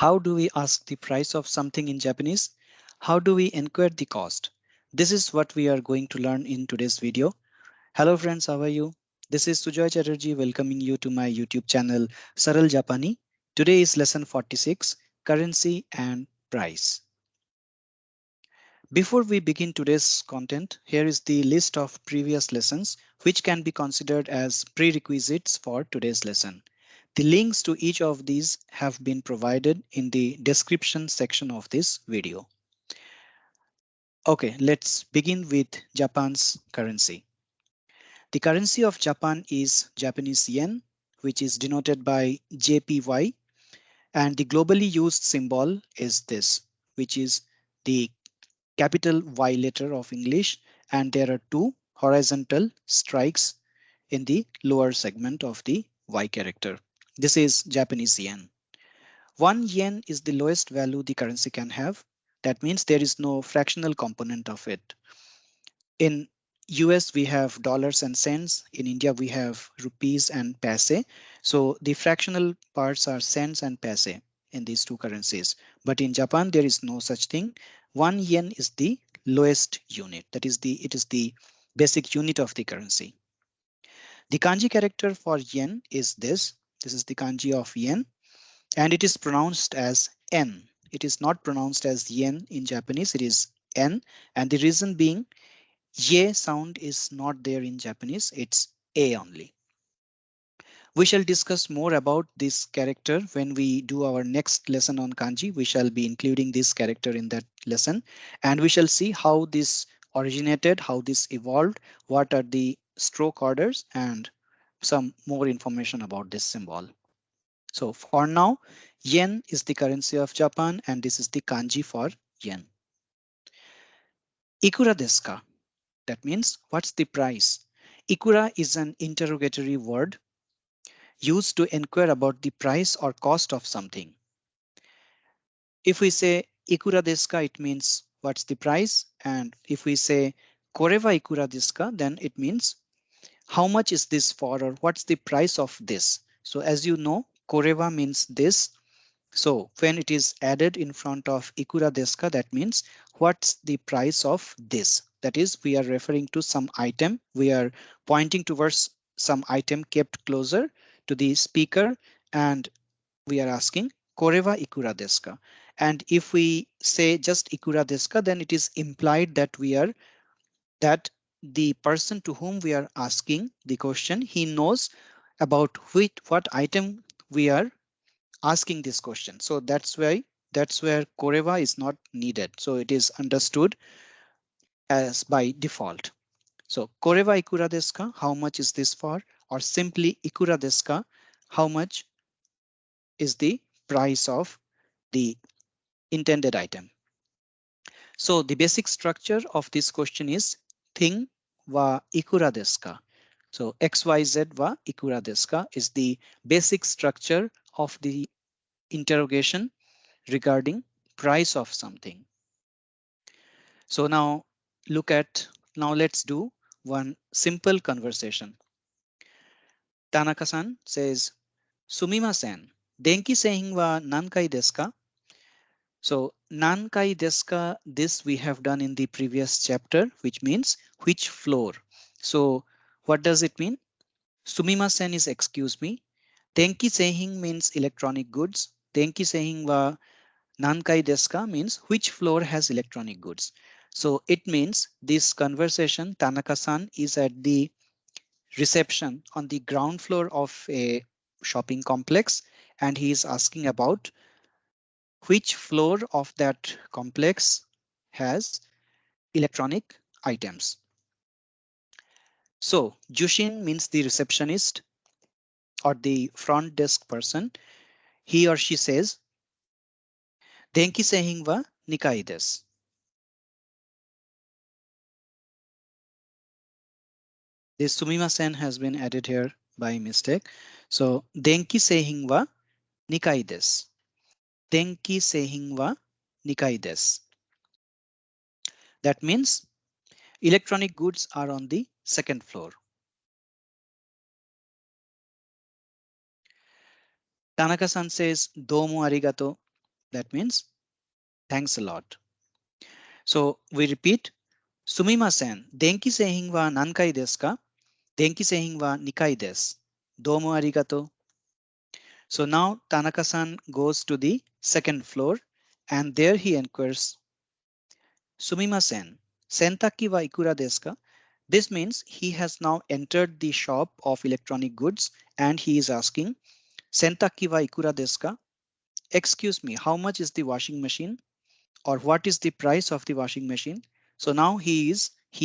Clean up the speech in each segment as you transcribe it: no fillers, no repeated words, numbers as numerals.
How do we ask the price of something in Japanese? How do we enquire the cost? This is what we are going to learn in today's video. Hello friends, how are you? This is Sujoy Chatterjee welcoming you to my YouTube channel Saral Japani. Today is lesson 46, currency and price. Before we begin today's content, here is the list of previous lessons which can be considered as prerequisites for today's lesson. The links to each of these have been provided in the description section of this video. Okay, let's begin with Japan's currency. The currency of Japan is Japanese yen, which is denoted by JPY, and the globally used symbol is this, which is the capital Y letter of English, and there are two horizontal strikes in the lower segment of the Y character. This is Japanese yen. 1 yen is the lowest value the currency can have. That means there is no fractional component of it. In US, we have dollars and cents. In India, we have rupees and paise. So the fractional parts are cents and paise in these two currencies. But in Japan, there is no such thing. 1 yen is the lowest unit. That is it is the basic unit of the currency. The kanji character for yen is this. This is the kanji of yen, and it is pronounced as N. It is not pronounced as yen in Japanese. It is N, and the reason being ye sound is not there in Japanese. It's a only. We shall discuss more about this character when we do our next lesson on kanji. We shall be including this character in that lesson, and we shall see how this originated, how this evolved, what are the stroke orders, and some more information about this symbol. So for now, yen is the currency of Japan, and this is the kanji for yen. Ikura desu ka? That means what's the price? Ikura is an interrogatory word used to inquire about the price or cost of something. If we say ikura desu ka, it means what's the price? And if we say koreva ikura desu ka, then it means how much is this for, or what's the price of this? So as you know, koreva means this. So when it is added in front of ikura desu ka, that means what's the price of this? That is, we are referring to some item. We are pointing towards some item kept closer to the speaker, and we are asking koreva ikura desu ka? And if we say just ikura desu ka, then it is implied that that the person to whom we are asking the question, he knows about what item we are asking this question. So that's where koreva is not needed. So it is understood as by default. So koreva ikura desu ka? How much is this for? Or simply ikura desu ka? How much is the price of the intended item? So the basic structure of this question is thing wa ikura desu ka? So XYZ wa ikura desu ka is the basic structure of the interrogation regarding price of something. So now let's do one simple conversation. Tanaka-san says, Sumimasen, denki seihin wa nankai desu ka? So nankai desu ka, this we have done in the previous chapter, which means which floor. So what does it mean? Sumimasen is excuse me. Denki seihin means electronic goods. Denki seihin wa nankai desu ka means which floor has electronic goods. So it means this conversation, Tanaka-san is at the reception on the ground floor of a shopping complex, and he is asking about which floor of that complex has electronic items. So Jushin means the receptionist or the front desk person. He or she says, Denki seihin wa nikai desu. This sumimasen has been added here by mistake. So denki seihin wa nikai desu. Denki seihin wa nikai desu. That means electronic goods are on the second floor. Tanaka-san says, Domo arigato. That means thanks a lot. So we repeat, sumimasen, denki seihin wa nankai desu ka? Denki seihin wa nikai desu. Domo arigato. So now Tanaka-san goes to the second floor and there he inquires, sumimasen, sentaki wa ikura desu ka? This means he has now entered the shop of electronic goods and he is asking, sentaki wa ikura desu ka? Excuse me, how much is the washing machine? Or what is the price of the washing machine? So now he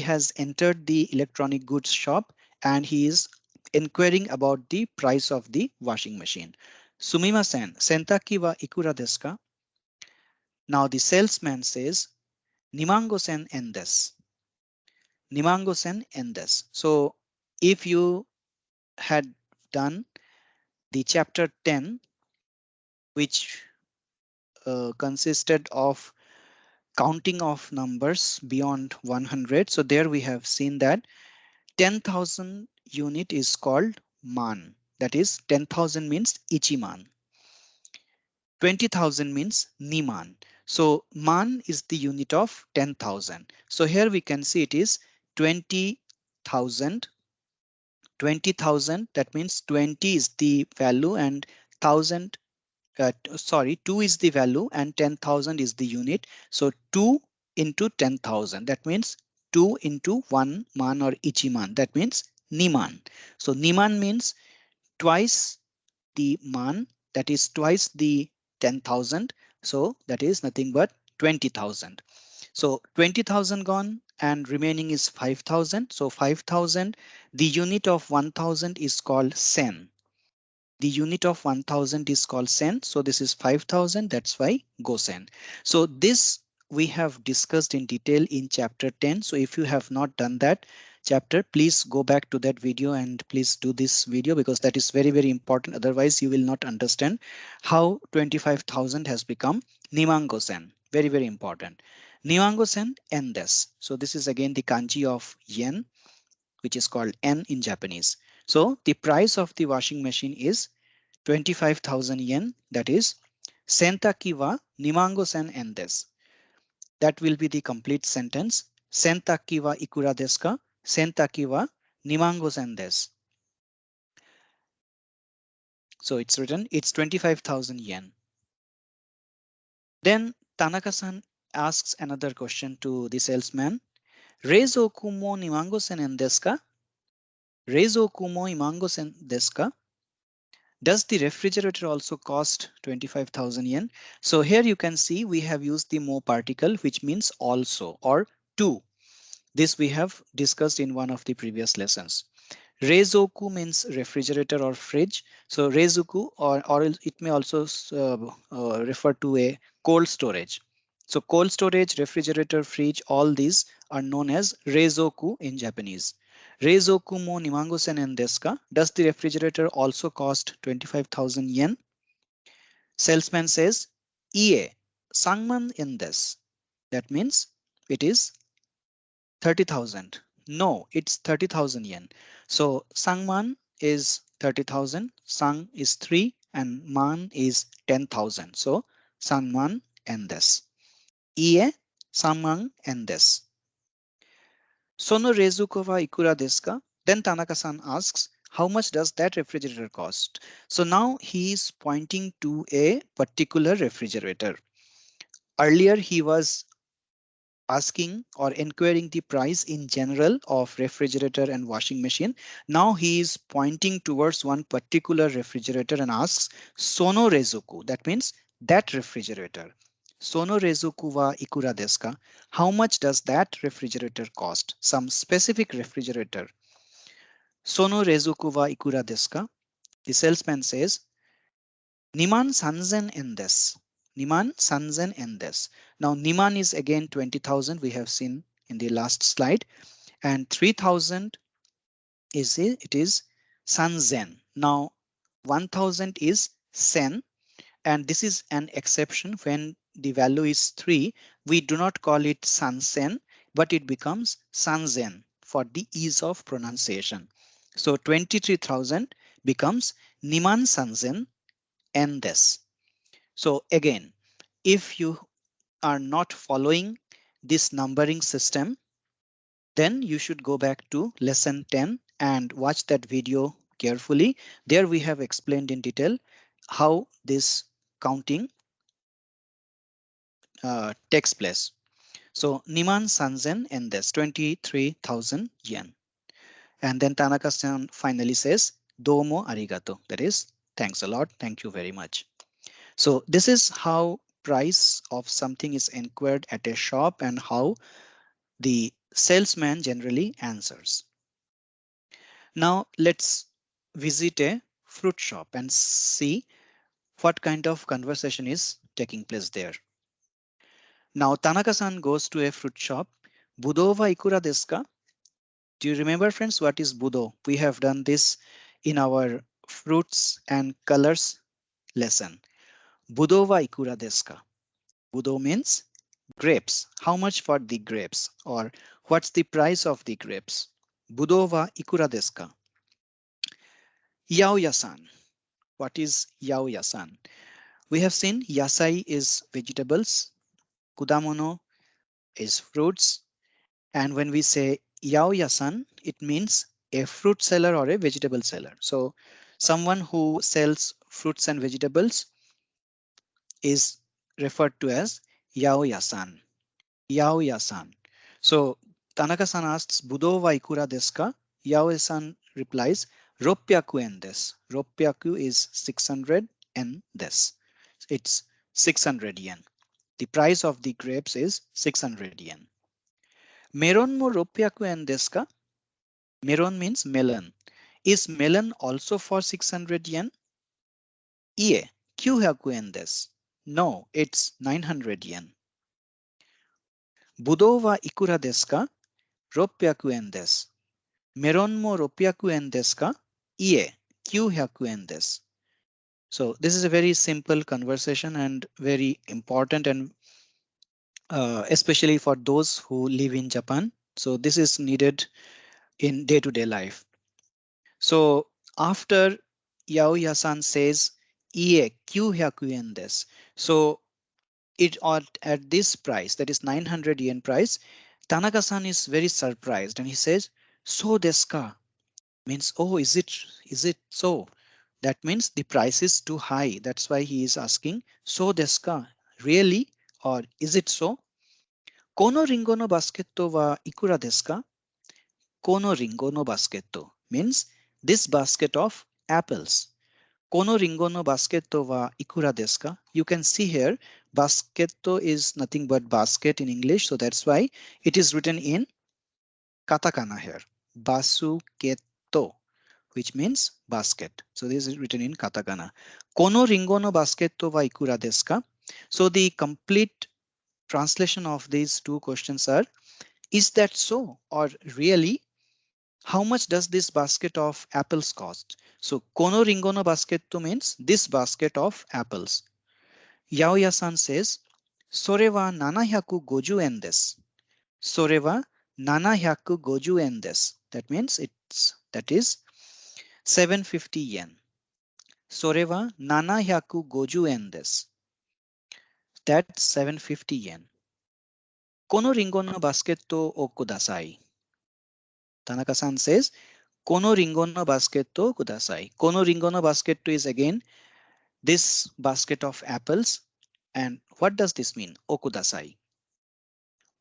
has entered the electronic goods shop and he is inquiring about the price of the washing machine. Sumimasen, sentaki wa ikura desu ka? Now the salesman says, Nimango sen en desu. Nimango sen en desu. So if you had done the chapter 10, which consisted of counting of numbers beyond 100. So there we have seen that 10,000 unit is called man. That is 10,000 means ichiman. 20,000 means niman. So man is the unit of 10,000. So here we can see it is 20,000. 20,000, that means 20 is the value and 1000 2 is the value and 10,000 is the unit. So 2 into 10,000, that means 2 into 1 man or ichiman, that means niman. So niman means twice the man, that is twice the 10,000. So that is nothing but 20,000. So 20,000 gone and remaining is 5,000. So 5,000, the unit of 1,000 is called sen. The unit of 1000 is called sen. So this is 5000. That's why gosen. So this we have discussed in detail in chapter 10. So if you have not done that chapter, please go back to that video and please do this video because that is very, very important. Otherwise, you will not understand how 25,000 has become nimango-sen. Very, very important. Nimango-sen en desu. So this is again the kanji of yen, which is called en in Japanese. So the price of the washing machine is 25,000 yen. That is sentaki wa nimango sen en desu. That will be the complete sentence. Sentaki wa ikura desu ka? Sentaki wa nimango sen desu. So it's written, it's 25,000 yen. Then Tanaka-san asks another question to the salesman. Reizoku mo nimango sen en desu ka? Reizoku mo nimango sen desu ka? Does the refrigerator also cost 25,000 yen? So here you can see we have used the mo particle, which means also or to. This we have discussed in one of the previous lessons. Reizoku means refrigerator or fridge. So reizoku or it may also refer to a cold storage. So cold storage, refrigerator, fridge, all these are known as reizoku in Japanese. Reizoku mo nimango sen en desu ka? Does the refrigerator also cost 25,000 yen? Salesman says, Ie, sangman en desu. That means it is 30,000. No, it's 30,000 yen. So sangman is 30,000, sang is 3 and man is 10,000. So sangman en desu. Ie, sangman en desu. Sono reizuku wa ikura desu ka? Then Tanaka-san asks, how much does that refrigerator cost? So now he is pointing to a particular refrigerator. Earlier he was asking or inquiring the price in general of refrigerator and washing machine. Now he is pointing towards one particular refrigerator and asks sono reizuku. That means that refrigerator. Sono reizuku wa ikura desu ka? How much does that refrigerator cost? Some specific refrigerator. Sono reizuku wa ikura desu ka? The salesman says Niman sanzen en desu. Niman sanzen en desu. Now Niman is again 20,000 we have seen in the last slide and 3,000 it is sanzen. Now 1,000 is sen and this is an exception when the value is 3 we do not call it sansen but it becomes sanzen for the ease of pronunciation. So 23,000 becomes Niman sanzen en desu. So again, If you are not following this numbering system, then you should go back to lesson 10 and watch that video carefully. There we have explained in detail how this counting takes place. So Niman Sanzen and this 23,000 yen. And then Tanaka-san finally says, Domo arigato. That is, thanks a lot. Thank you very much. So this is how price of something is inquired at a shop and how the salesman generally answers. Now let's visit a fruit shop and see what kind of conversation is taking place there. Now Tanaka-san goes to a fruit shop. Budo wa ikura desu ka? Do you remember, friends, what is budo? We have done this in our fruits and colors lesson. Budo wa ikura desu ka? Budo means grapes. How much for the grapes? Or what's the price of the grapes? Budo wa ikura desu ka? Yaoya-san. What is yaoya-san? We have seen yasai is vegetables, kudamono is fruits, and when we say yaoya-san, it means a fruit seller or a vegetable seller. So someone who sells fruits and vegetables is referred to as yaoya-san. Yaoya-san. So Tanaka-san asks, Budo wa ikura desu ka? Yaoya-san replies, Ropyaku en desu. Ropyaku is 600 en desu. It's 600 yen. The price of the grapes is 600 yen. Meron mo ropyaku en desu ka? Meron means melon. Is melon also for 600 yen? Ie, 900 en desu. No, it's 900 yen. Budo wa ikura desu ka? 600 en desu. Meron mo 600 en desu ka? Ie, 900 en desu. So this is a very simple conversation and very important, and especially for those who live in Japan. So this is needed in day-to-day life. So after Yaoya-san says, Ie, 900 yen desu. So it at this price, that is 900 yen price, Tanaka-san is very surprised and he says, So desu ka? Means, oh, is it so? That means the price is too high. That's why he is asking, so desu ka? Really? Or is it so? Kono ringo no basket wa ikura desu ka? Kono ringo no basket means this basket of apples. Kono ringo no basket wa ikura desu ka? You can see here, basket is nothing but basket in English. So that's why it is written in katakana here. Basuketo, which means basket. So this is written in katakana. Kono ringo no basket wa ikura desu ka? So the complete translation of these two questions are, is that so? Or really? How much does this basket of apples cost? So kono ringo no basket means this basket of apples. Yaoya-san says, Sore wa 750 en desu. Sore wa 750 en desu. That means that is 750 yen. Sore wa 750 en desu. That's 750 yen. Kono ringo no basket o kudasai. Tanaka-san says, Kono ringo no basket kudasai. Kono ringo no basket is again this basket of apples. And what does this mean? Okudasai.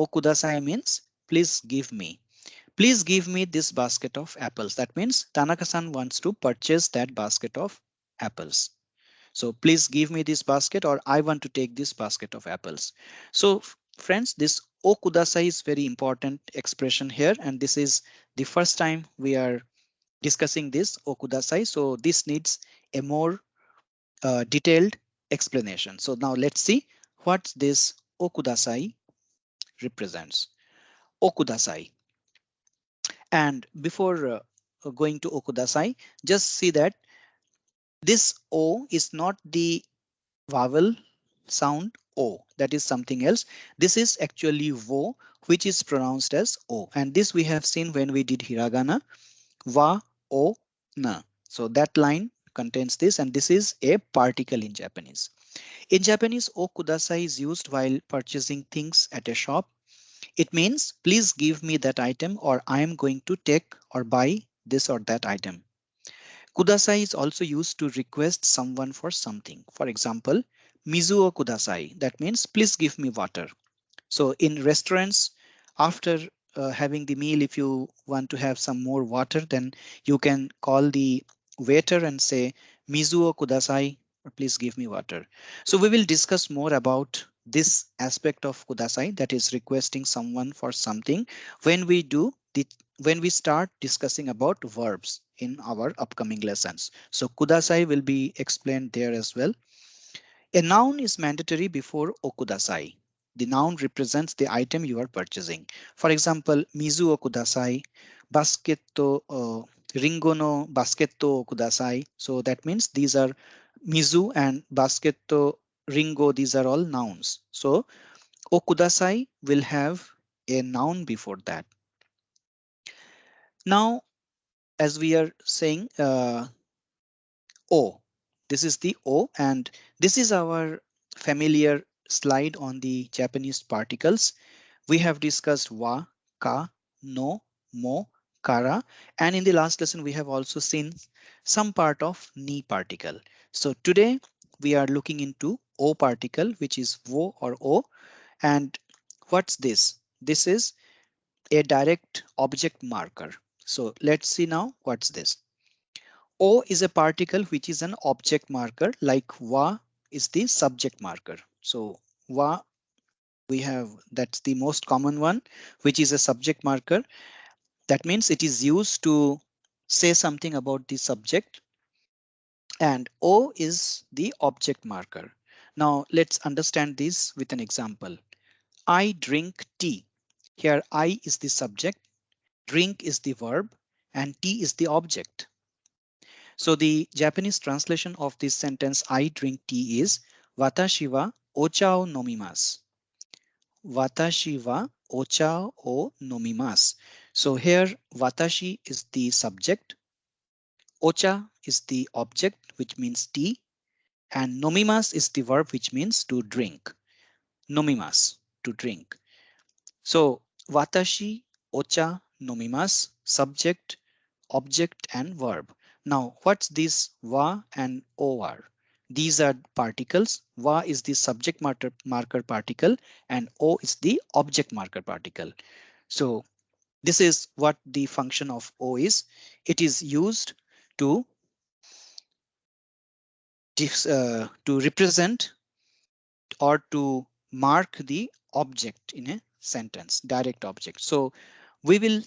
Okudasai means please give me. Please give me this basket of apples. That means Tanaka-san wants to purchase that basket of apples. So please give me this basket, or I want to take this basket of apples. So friends, this okudasai is very important expression here. And this is the first time we are discussing this okudasai. So this needs a more detailed explanation. So now let's see what this okudasai represents. Okudasai. And before going to okudasai, just see that this O is not the vowel sound O. That is something else. This is actually wo, which is pronounced as O. And this we have seen when we did hiragana, wa, o, na. So that line contains this, and this is a particle in Japanese. In Japanese, o kudasai is used while purchasing things at a shop. It means please give me that item or I am going to take or buy this or that item. Kudasai is also used to request someone for something. For example, mizuo kudasai. That means please give me water. So in restaurants, after having the meal, if you want to have some more water, then you can call the waiter and say, Mizuo kudasai, or please give me water. So we will discuss more about this aspect of kudasai, that is requesting someone for something, when we do the when we start discussing about verbs in our upcoming lessons. So kudasai will be explained there as well. A noun is mandatory before okudasai. The noun represents the item you are purchasing. For example, mizu okudasai, basketto, ringo no basketto okudasai. So that means these are mizu and basketto, ringo, these are all nouns. So okudasai will have a noun before that. Now, as we are saying, O. This is the O, and this is our familiar slide on the Japanese particles. We have discussed wa, ka, no, mo, kara, and in the last lesson we have also seen some part of ni particle. So today we are looking into O particle, which is wo or O. And what's this? This is a direct object marker. So let's see now what's this. O is a particle which is an object marker, like wa is the subject marker. So wa, we have, that's the most common one, which is a subject marker. That means it is used to say something about the subject, and O is the object marker. Now let's understand this with an example. I drink tea. Here I is the subject, drink is the verb, and tea is the object. So the Japanese translation of this sentence I drink tea is Watashi wa ocha o nomimasu. Watashi wa ocha o nomimasu. So here watashi is the subject, ocha is the object which means tea, and nomimasu is the verb which means to drink. Nomimasu, to drink. So watashi, ocha, nomimasu, subject, object and verb. Now what's this wa and o are? These are particles. Wa is the subject marker particle and o is the object marker particle. So this is what the function of o is. It is used to to represent or to mark the object in a sentence, direct object. So we will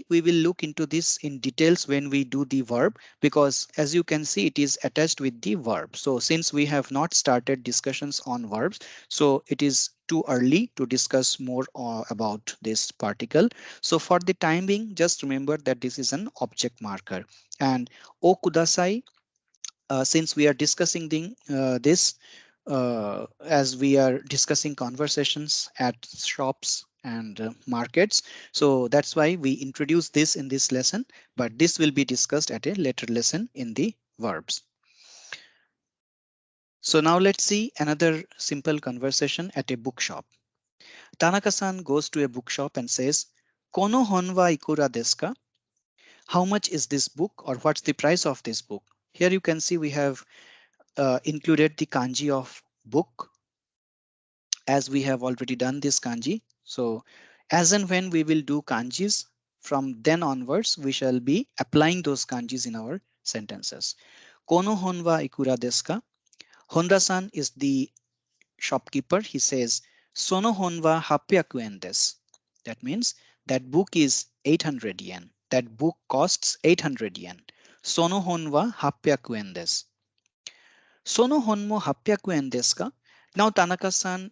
look into this in details when we do the verb, because as you can see it is attached with the verb. So since we have not started discussions on verbs, so it is too early to discuss more about this particle. So for the time being, just remember that this is an object marker. And o kudasai, since we are discussing this as we are discussing conversations at shops and markets. So that's why we introduce this in this lesson, but this will be discussed at a later lesson in the verbs. So now let's see another simple conversation at a bookshop. Tanaka-san goes to a bookshop and says, Kono hon wa ikura desu ka? How much is this book, or what's the price of this book? Here you can see we have included the kanji of book, as we have already done this kanji. So as and when we will do kanjis, from then onwards, we shall be applying those kanjis in our sentences. Kono hon wa ikura desu ka? Honda-san is the shopkeeper. He says, Sono hon wa 800 yen desu. That means that book is 800 yen. That book costs 800 yen. Sono hon wa 800 yen desu. Sono hon mo 800 yen desu ka? Now Tanaka-san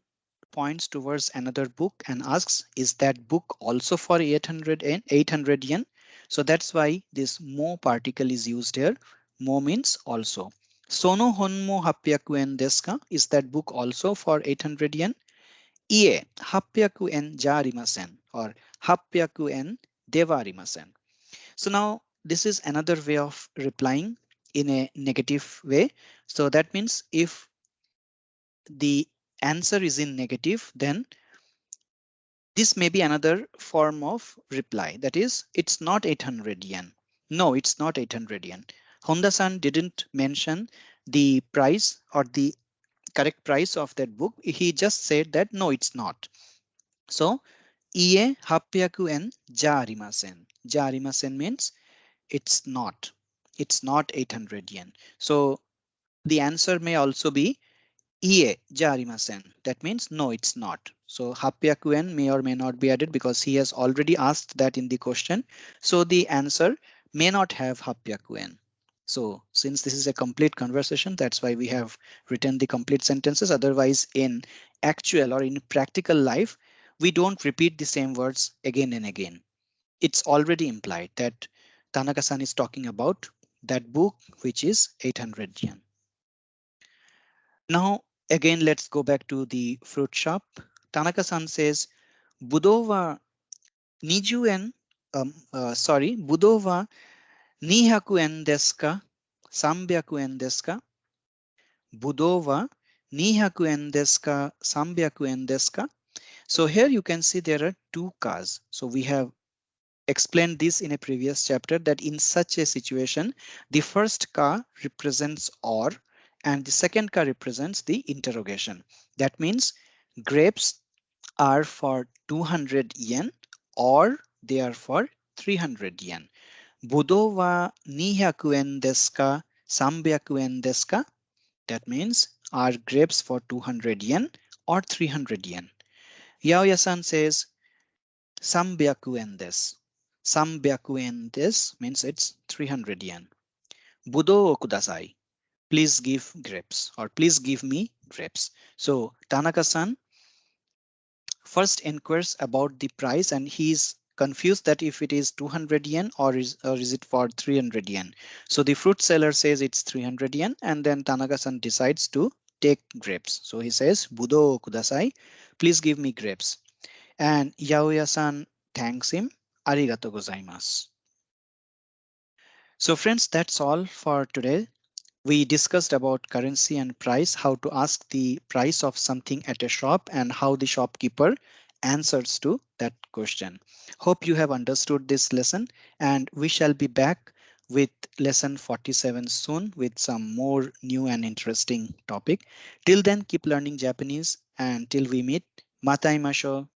points towards another book and asks, is that book also for 800 yen? So that's why this mo particle is used here. Mo means also. Sono hon mo 800 yen desu ka? Is that book also for 800 yen? Ie, 800 yen ja arimasen, or 800 yen dewa arimasen. So now this is another way of replying in a negative way. So that means if the answer is in negative, then this may be another form of reply. That is, it's not 800 yen. No, it's not 800 yen. Honda-san didn't mention the price or the correct price of that book. He just said that no, it's not. So, ie 800 yen ja arimasen. Ja arimasen means it's not. It's not 800 yen. So, the answer may also be ie ja arimasen. That means no, it's not. So 800 yen may or may not be added because he has already asked that in the question. So the answer may not have 800 yen. So since this is a complete conversation, that's why we have written the complete sentences. Otherwise, in actual or in practical life, we don't repeat the same words again and again. It's already implied that Tanaka-san is talking about that book, which is 800 yen. Now, again, let's go back to the fruit shop. Tanaka-san says, Budo wa 20 yen, Budo wa 200 yen desu ka? 300 yen desu ka? Budo wa 200 yen desu ka? 300 yen desu ka? So here you can see there are two cars. So we have explained this in a previous chapter that in such a situation, the first ka represents or and the second ka represents the interrogation. That means grapes are for 200 yen or they are for 300 yen. Budo wa 200 yen desu ka? 300 yen desu ka? That means are grapes for 200 yen or 300 yen. Yaoya-san says 300 yen desu. 300 yen desu means it's 300 yen. Budo o kudasai. Please give grapes or please give me grapes. So Tanaka-san first inquires about the price and he's confused that if it is 200 yen or is it for 300 yen. So the fruit seller says it's 300 yen and then Tanaka-san decides to take grapes. So he says, Budo kudasai, please give me grapes. And Yaoya-san thanks him. Arigato gozaimasu. So friends, that's all for today. We discussed about currency and price, how to ask the price of something at a shop and how the shopkeeper answers to that question. Hope you have understood this lesson and we shall be back with lesson 47 soon with some more new and interesting topic. Till then, keep learning Japanese and till we meet, matai masho.